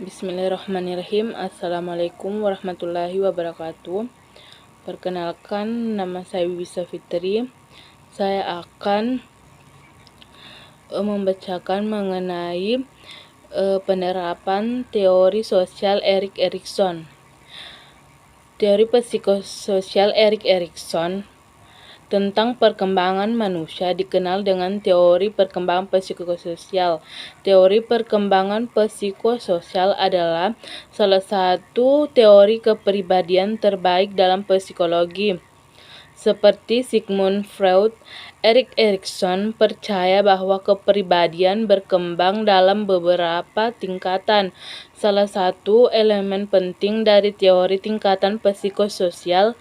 Bismillahirrahmanirrahim. Assalamualaikum warahmatullahi wabarakatuh. Perkenalkan, nama saya Wiwi Safitri. Saya akan membacakan mengenai penerapan teori sosial Erik Erikson. Teori psikososial Erik Erikson tentang perkembangan manusia dikenal dengan teori perkembangan psikososial. Teori perkembangan psikososial adalah salah satu teori kepribadian terbaik dalam psikologi. Seperti Sigmund Freud, Erik Erikson percaya bahwa kepribadian berkembang dalam beberapa tingkatan. Salah satu elemen penting dari teori tingkatan psikososial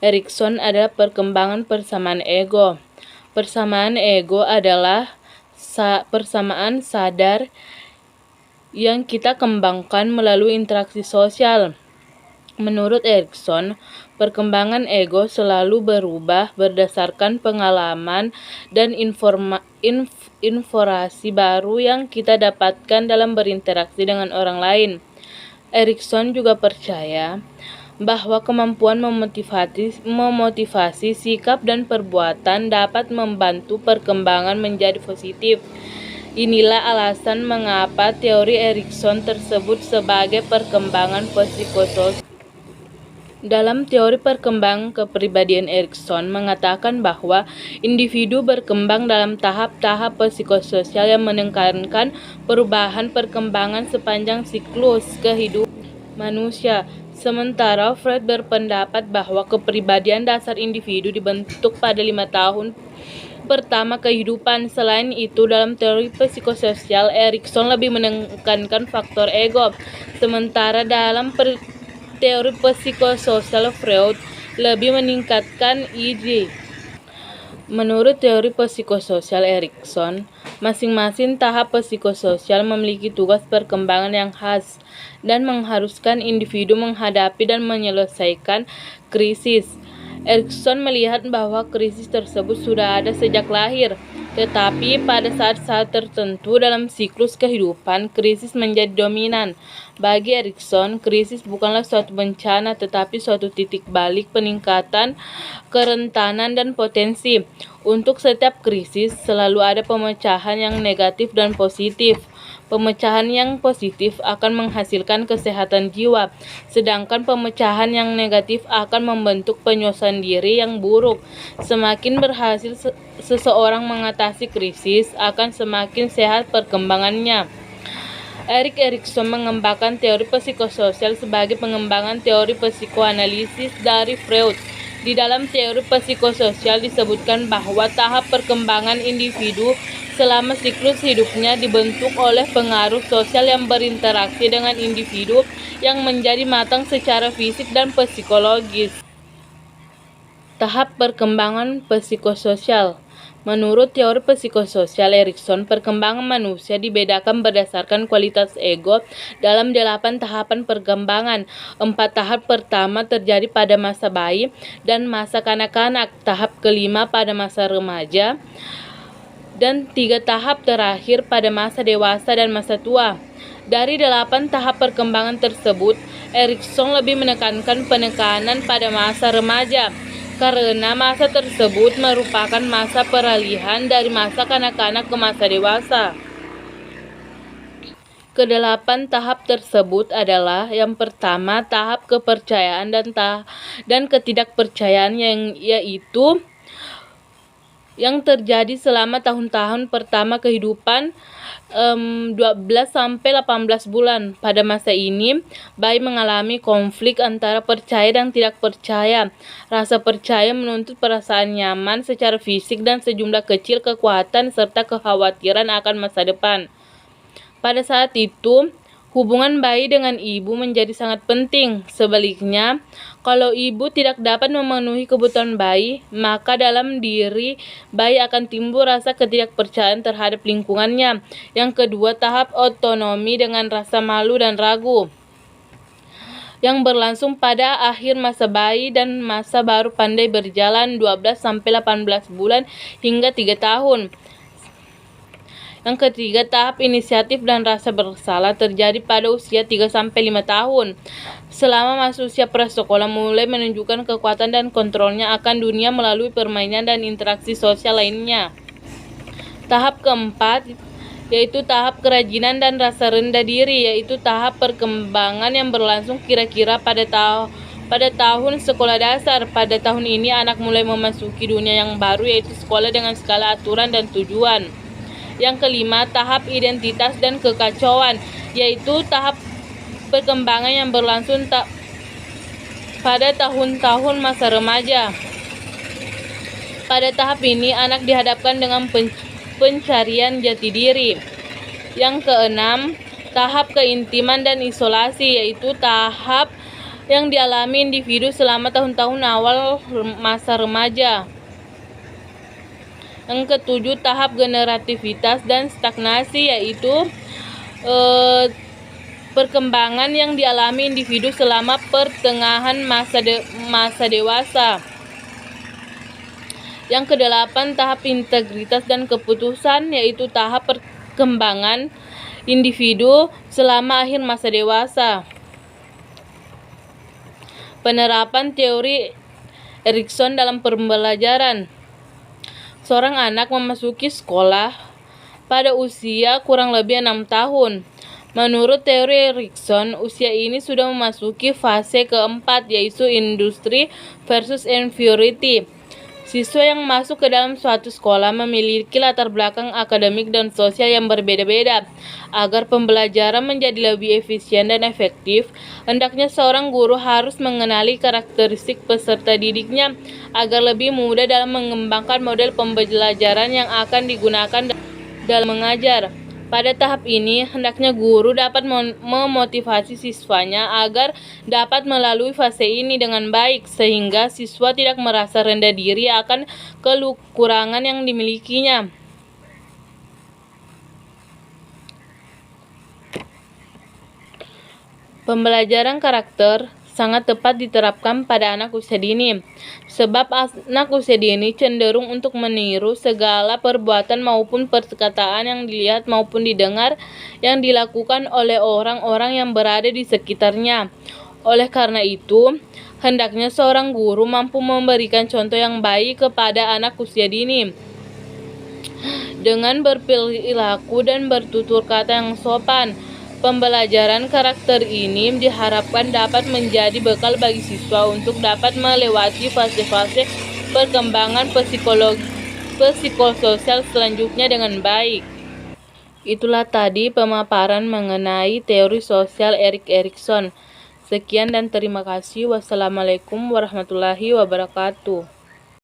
Erikson adalah perkembangan persamaan ego. Persamaan ego adalah persamaan sadar yang kita kembangkan melalui interaksi sosial. Menurut Erikson, perkembangan ego selalu berubah berdasarkan pengalaman dan informasi baru yang kita dapatkan dalam berinteraksi dengan orang lain. Erikson juga percaya bahwa kemampuan memotivasi sikap dan perbuatan dapat membantu perkembangan menjadi positif. Inilah alasan mengapa teori Erikson tersebut sebagai perkembangan psikososial. Dalam teori perkembangan kepribadian Erikson mengatakan bahwa individu berkembang dalam tahap-tahap psikososial yang menekankan perubahan perkembangan sepanjang siklus kehidupan manusia. Sementara Freud berpendapat bahwa kepribadian dasar individu dibentuk pada 5 tahun pertama kehidupan. Selain itu, dalam teori psikososial, Erikson lebih menekankan faktor ego. Sementara dalam teori psikososial, Freud lebih meningkatkan ide. Menurut teori psikososial Erikson, masing-masing tahap psikososial memiliki tugas perkembangan yang khas dan mengharuskan individu menghadapi dan menyelesaikan krisis. Erikson melihat bahwa krisis tersebut sudah ada sejak lahir, tetapi pada saat-saat tertentu dalam siklus kehidupan, krisis menjadi dominan. Bagi Erikson, krisis bukanlah suatu bencana, tetapi suatu titik balik peningkatan kerentanan dan potensi. Untuk setiap krisis, selalu ada pemecahan yang negatif dan positif. Pemecahan yang positif akan menghasilkan kesehatan jiwa, sedangkan pemecahan yang negatif akan membentuk penyuasan diri yang buruk. Semakin berhasil seseorang mengatasi krisis, akan semakin sehat perkembangannya. Erik Erikson mengembangkan teori psikososial sebagai pengembangan teori psikoanalisis dari Freud. Di dalam teori psikososial disebutkan bahwa tahap perkembangan individu selama siklus hidupnya dibentuk oleh pengaruh sosial yang berinteraksi dengan individu yang menjadi matang secara fisik dan psikologis. Tahap perkembangan psikososial. Menurut teori psikososial Erikson, perkembangan manusia dibedakan berdasarkan kualitas ego dalam 8 tahapan perkembangan. 4 tahap pertama terjadi pada masa bayi dan masa kanak-kanak, tahap kelima pada masa remaja, dan 3 tahap terakhir pada masa dewasa dan masa tua. Dari 8 tahap perkembangan tersebut, Erikson lebih menekankan penekanan pada masa remaja, karena masa tersebut merupakan masa peralihan dari masa kanak-kanak ke masa dewasa. Kedelapan tahap tersebut adalah: yang pertama, tahap kepercayaan dan ketidakpercayaan, yaitu yang terjadi selama tahun-tahun pertama kehidupan, 12-18 bulan. Pada masa ini, bayi mengalami konflik antara percaya dan tidak percaya. Rasa percaya menuntut perasaan nyaman secara fisik dan sejumlah kecil kekuatan serta kekhawatiran akan masa depan. Pada saat itu, hubungan bayi dengan ibu menjadi sangat penting. Sebaliknya, kalau ibu tidak dapat memenuhi kebutuhan bayi, maka dalam diri bayi akan timbul rasa ketidakpercayaan terhadap lingkungannya. Yang kedua, tahap otonomi dengan rasa malu dan ragu, yang berlangsung pada akhir masa bayi dan masa baru pandai berjalan, 12-18 bulan hingga 3 tahun. Yang ketiga, tahap inisiatif dan rasa bersalah terjadi pada usia 3-5 tahun. Selama masuk usia prasekolah mulai menunjukkan kekuatan dan kontrolnya akan dunia melalui permainan dan interaksi sosial lainnya. Tahap keempat yaitu tahap kerajinan dan rasa rendah diri, yaitu tahap perkembangan yang berlangsung kira-kira pada tahun sekolah dasar. Pada tahun ini anak mulai memasuki dunia yang baru, yaitu sekolah dengan skala aturan dan tujuan. Yang kelima, tahap identitas dan kekacauan, yaitu tahap perkembangan yang berlangsung pada tahun-tahun masa remaja. Pada tahap ini anak dihadapkan dengan pencarian jati diri. Yang keenam, tahap keintiman dan isolasi, yaitu tahap yang dialami individu selama tahun-tahun awal masa remaja. Yang ketujuh, tahap generativitas dan stagnasi, yaitu perkembangan yang dialami individu selama pertengahan masa dewasa. Yang kedelapan, tahap integritas dan keputusan, yaitu tahap perkembangan individu selama akhir masa dewasa. Penerapan teori Erikson dalam pembelajaran. Seorang anak memasuki sekolah pada usia kurang lebih 6 tahun. Menurut teori Erikson, usia ini sudah memasuki fase keempat, yaitu industri versus environment. Siswa yang masuk ke dalam suatu sekolah memiliki latar belakang akademik dan sosial yang berbeda-beda. Agar pembelajaran menjadi lebih efisien dan efektif, hendaknya seorang guru harus mengenali karakteristik peserta didiknya agar lebih mudah dalam mengembangkan model pembelajaran yang akan digunakan dalam mengajar. Pada tahap ini, hendaknya guru dapat memotivasi siswanya agar dapat melalui fase ini dengan baik, sehingga siswa tidak merasa rendah diri akan kekurangan yang dimilikinya. Pembelajaran karakter sangat tepat diterapkan pada anak usia dini, sebab anak usia dini cenderung untuk meniru segala perbuatan maupun perkataan yang dilihat maupun didengar yang dilakukan oleh orang-orang yang berada di sekitarnya. Oleh karena itu, hendaknya seorang guru mampu memberikan contoh yang baik kepada anak usia dini dengan berperilaku dan bertutur kata yang sopan. Pembelajaran karakter ini diharapkan dapat menjadi bekal bagi siswa untuk dapat melewati fase-fase perkembangan psikososial selanjutnya dengan baik. Itulah tadi pemaparan mengenai teori sosial Erik Erikson. Sekian dan terima kasih. Wassalamualaikum warahmatullahi wabarakatuh.